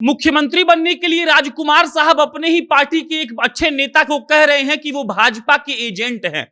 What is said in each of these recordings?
मुख्यमंत्री बनने के लिए राजकुमार साहब अपने ही पार्टी के एक अच्छे नेता को कह रहे हैं कि वो भाजपा के एजेंट हैं।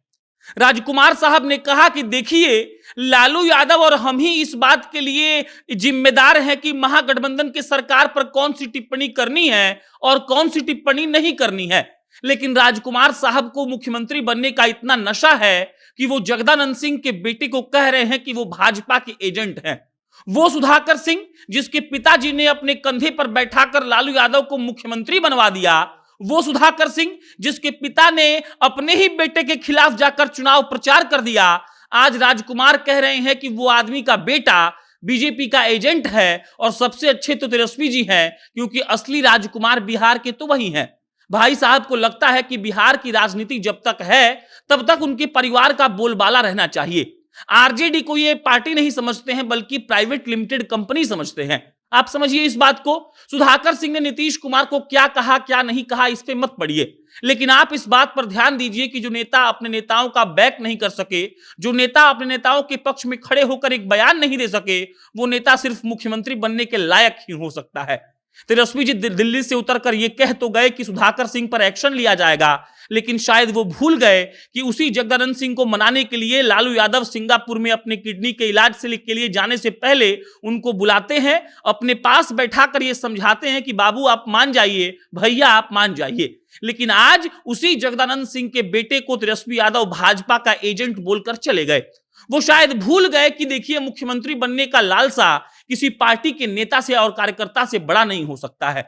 राजकुमार साहब ने कहा कि देखिए, लालू यादव और हम ही इस बात के लिए जिम्मेदार हैं कि महागठबंधन की सरकार पर कौन सी टिप्पणी करनी है और कौन सी टिप्पणी नहीं करनी है। लेकिन राजकुमार साहब को मुख्यमंत्री बनने का इतना नशा है कि वो जगदानंद सिंह के बेटे को कह रहे हैं कि वो भाजपा के एजेंट हैं। वो सुधाकर सिंह जिसके पिताजी ने अपने कंधे पर बैठाकर लालू यादव को मुख्यमंत्री बनवा दिया, वो सुधाकर सिंह जिसके पिता ने अपने ही बेटे के खिलाफ जाकर चुनाव प्रचार कर दिया, आज राजकुमार कह रहे हैं कि वो आदमी का बेटा बीजेपी का एजेंट है। और सबसे अच्छे तो तेजस्वी जी हैं, क्योंकि असली राजकुमार बिहार के तो वही हैं। भाई साहब को लगता है कि बिहार की राजनीति जब तक है तब तक उनके परिवार का बोलबाला रहना चाहिए। आरजेडी को ये पार्टी नहीं समझते हैं, बल्कि प्राइवेट लिमिटेड कंपनी समझते हैं। आप समझिए इस बात को। सुधाकर सिंह ने नीतीश कुमार को क्या कहा क्या नहीं कहा इस पे मत पड़िए, लेकिन आप इस बात पर ध्यान दीजिए कि जो नेता अपने नेताओं का बैक नहीं कर सके, जो नेता अपने नेताओं के पक्ष में खड़े होकर एक बयान नहीं दे सके, वो नेता सिर्फ मुख्यमंत्री बनने के लायक ही हो सकता है। तेजस्वी जी दिल्ली से उतरकर ये कह तो गए कि सुधाकर सिंह पर एक्शन लिया जाएगा, लेकिन शायद वो भूल गए कि उसी जगदानंद सिंह को मनाने के लिए लालू यादव सिंगापुर में अपने किडनी के इलाज से के लिए जाने से पहले उनको बुलाते हैं, अपने पास बैठाकर ये समझाते हैं कि बाबू आप मान जाइए, भैया आप मान जाइए। लेकिन आज उसी जगदानंद सिंह के बेटे को तेजस्वी यादव भाजपा का एजेंट बोलकर चले गए। वो शायद भूल गए कि देखिए, मुख्यमंत्री बनने का लालसा किसी पार्टी के नेता से और कार्यकर्ता से बड़ा नहीं हो सकता है।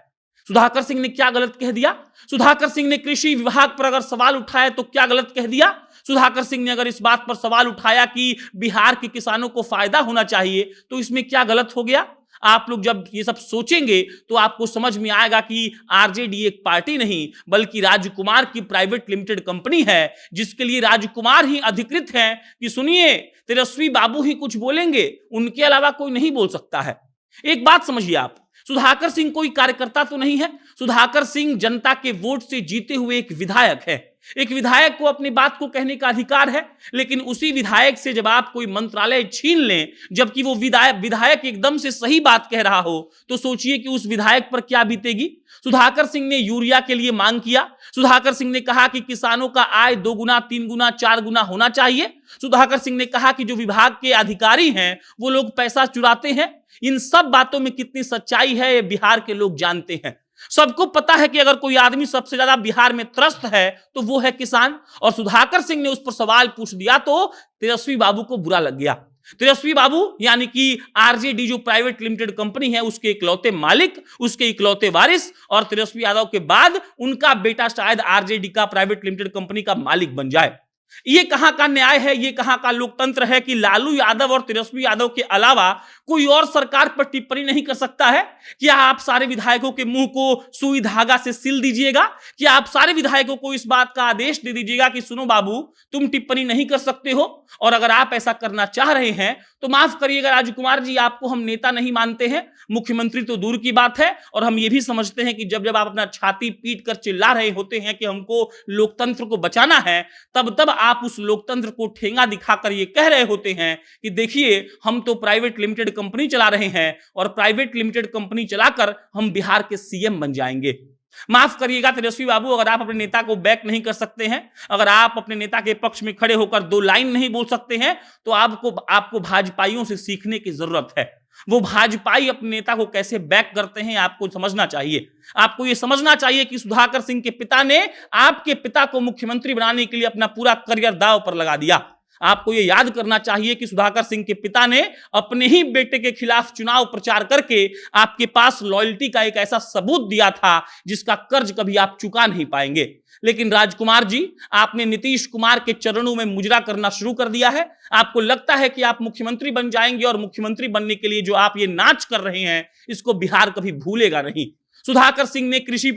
सुधाकर सिंह ने क्या गलत कह दिया? सुधाकर सिंह ने कृषि विभाग पर अगर सवाल उठाया तो क्या गलत कह दिया? सुधाकर सिंह ने अगर इस बात पर सवाल उठाया कि बिहार के किसानों को फायदा होना चाहिए, तो इसमें क्या गलत हो गया? आप लोग जब ये सब सोचेंगे तो आपको समझ में आएगा कि आरजेडी एक पार्टी नहीं, बल्कि राजकुमार की प्राइवेट लिमिटेड कंपनी है, जिसके लिए राजकुमार ही अधिकृत हैं कि सुनिए, तेजस्वी बाबू ही कुछ बोलेंगे, उनके अलावा कोई नहीं बोल सकता है। एक बात समझिए आप, सुधाकर सिंह कोई कार्यकर्ता तो नहीं है। सुधाकर सिंह जनता के वोट से जीते हुए एक विधायक है। एक विधायक को अपनी बात को कहने का अधिकार है, लेकिन उसी विधायक से जब आप कोई मंत्रालय छीन लें, जबकि वो विधायक एकदम से सही बात कह रहा हो, तो सोचिए कि उस विधायक पर क्या बीतेगी। सुधाकर सिंह ने यूरिया के लिए मांग किया। सुधाकर सिंह ने कहा कि किसानों का आय 2 गुना 3 गुना 4 गुना होना चाहिए। सुधाकर सिंह ने कहा कि जो विभाग के अधिकारी हैं वो लोग पैसा चुराते हैं। इन सब बातों में कितनी सच्चाई है ये बिहार के लोग जानते हैं। सबको पता है कि अगर कोई आदमी सबसे ज्यादा बिहार में त्रस्त है तो वो है किसान। और सुधाकर सिंह ने उस पर सवाल पूछ दिया तो तेजस्वी बाबू को बुरा लग गया। तेजस्वी बाबू यानी कि आरजेडी जो प्राइवेट लिमिटेड कंपनी है, उसके इकलौते मालिक, उसके इकलौते वारिस, और तेजस्वी यादव के बाद उनका बेटा शायद आरजेडी का प्राइवेट लिमिटेड कंपनी का मालिक बन जाए। ये कहां का न्याय है, ये कहां का लोकतंत्र है कि लालू यादव और तेजस्वी यादव के अलावा कोई और सरकार पर टिप्पणी नहीं कर सकता है? क्या आप सारे विधायकों के मुंह को सुई धागा से सिल दीजिएगा? क्या आप सारे विधायकों को इस बात का आदेश दे दीजिएगा कि सुनो बाबू, तुम टिप्पणी नहीं कर सकते हो? और अगर आप ऐसा करना चाह रहे हैं तो माफ करिएगा राजकुमार जी, आपको हम नेता नहीं मानते हैं, मुख्यमंत्री तो दूर की बात है। और हम ये भी समझते हैं कि जब जब आप अपना छाती पीट कर चिल्ला रहे होते हैं कि हमको लोकतंत्र को बचाना है, तब तब आप उस लोकतंत्र को ठेंगा दिखाकर ये कह रहे होते हैं कि देखिए, हम तो प्राइवेट लिमिटेड कंपनी चला रहे हैं और प्राइवेट लिमिटेड कंपनी चलाकर हम बिहार के सीएम बन जाएंगे। माफ करिएगा तेजस्वी बाबू, अगर आप अपने नेता को बैक नहीं कर सकते हैं, अगर आप अपने नेता के पक्ष में खड़े होकर 2 लाइन नहीं बोल सकते हैं, तो आपको भाजपाइयों से सीखने की जरूरत है। वो भाजपाई अपने नेता को कैसे बैक करते हैं आपको समझना चाहिए। आपको ये समझना चाहिए कि सुधाकर सिंह के पिता ने आपके पिता को मुख्यमंत्री बनाने के लिए अपना पूरा करियर दांव पर लगा दिया। आपको ये याद करना चाहिए कि सुधाकर सिंह के पिता ने अपने ही बेटे के खिलाफ चुनाव प्रचार करके आपके पास लॉयल्टी का एक ऐसा सबूत दिया था जिसका कर्ज कभी आप चुका नहीं पाएंगे। लेकिन राजकुमार जी, आपने नीतीश कुमार के चरणों में मुजरा करना शुरू कर दिया है। आपको लगता है कि आप मुख्यमंत्री बन जाएंगे, और मुख्यमंत्री बनने के लिए जो आप ये नाच कर रहे हैं, इसको बिहार कभी भूलेगा नहीं। सुधाकर सिंह ने कृषि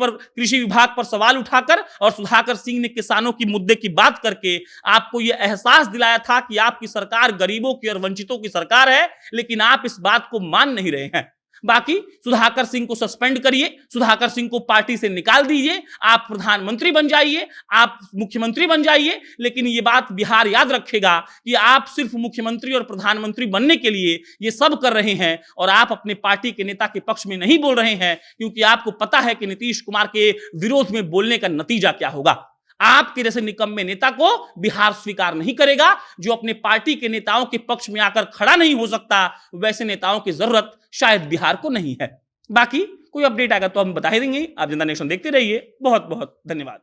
विभाग पर सवाल उठाकर और सुधाकर सिंह ने किसानों की मुद्दे की बात करके आपको यह एहसास दिलाया था कि आपकी सरकार गरीबों की और वंचितों की सरकार है, लेकिन आप इस बात को मान नहीं रहे हैं। बाकी सुधाकर सिंह को सस्पेंड करिए, सुधाकर सिंह को पार्टी से निकाल दीजिए, आप प्रधानमंत्री बन जाइए, आप मुख्यमंत्री बन जाइए, लेकिन ये बात बिहार याद रखेगा कि आप सिर्फ मुख्यमंत्री और प्रधानमंत्री बनने के लिए ये सब कर रहे हैं और आप अपने पार्टी के नेता के पक्ष में नहीं बोल रहे हैं, क्योंकि आपको पता है कि नीतीश कुमार के विरोध में बोलने का नतीजा क्या होगा। आपके जैसे निकम्मे नेता को बिहार स्वीकार नहीं करेगा। जो अपने पार्टी के नेताओं के पक्ष में आकर खड़ा नहीं हो सकता, वैसे नेताओं की जरूरत शायद बिहार को नहीं है। बाकी कोई अपडेट आएगा तो हम बता ही देंगे। आप जनता नेशन देखते रहिए। बहुत बहुत धन्यवाद।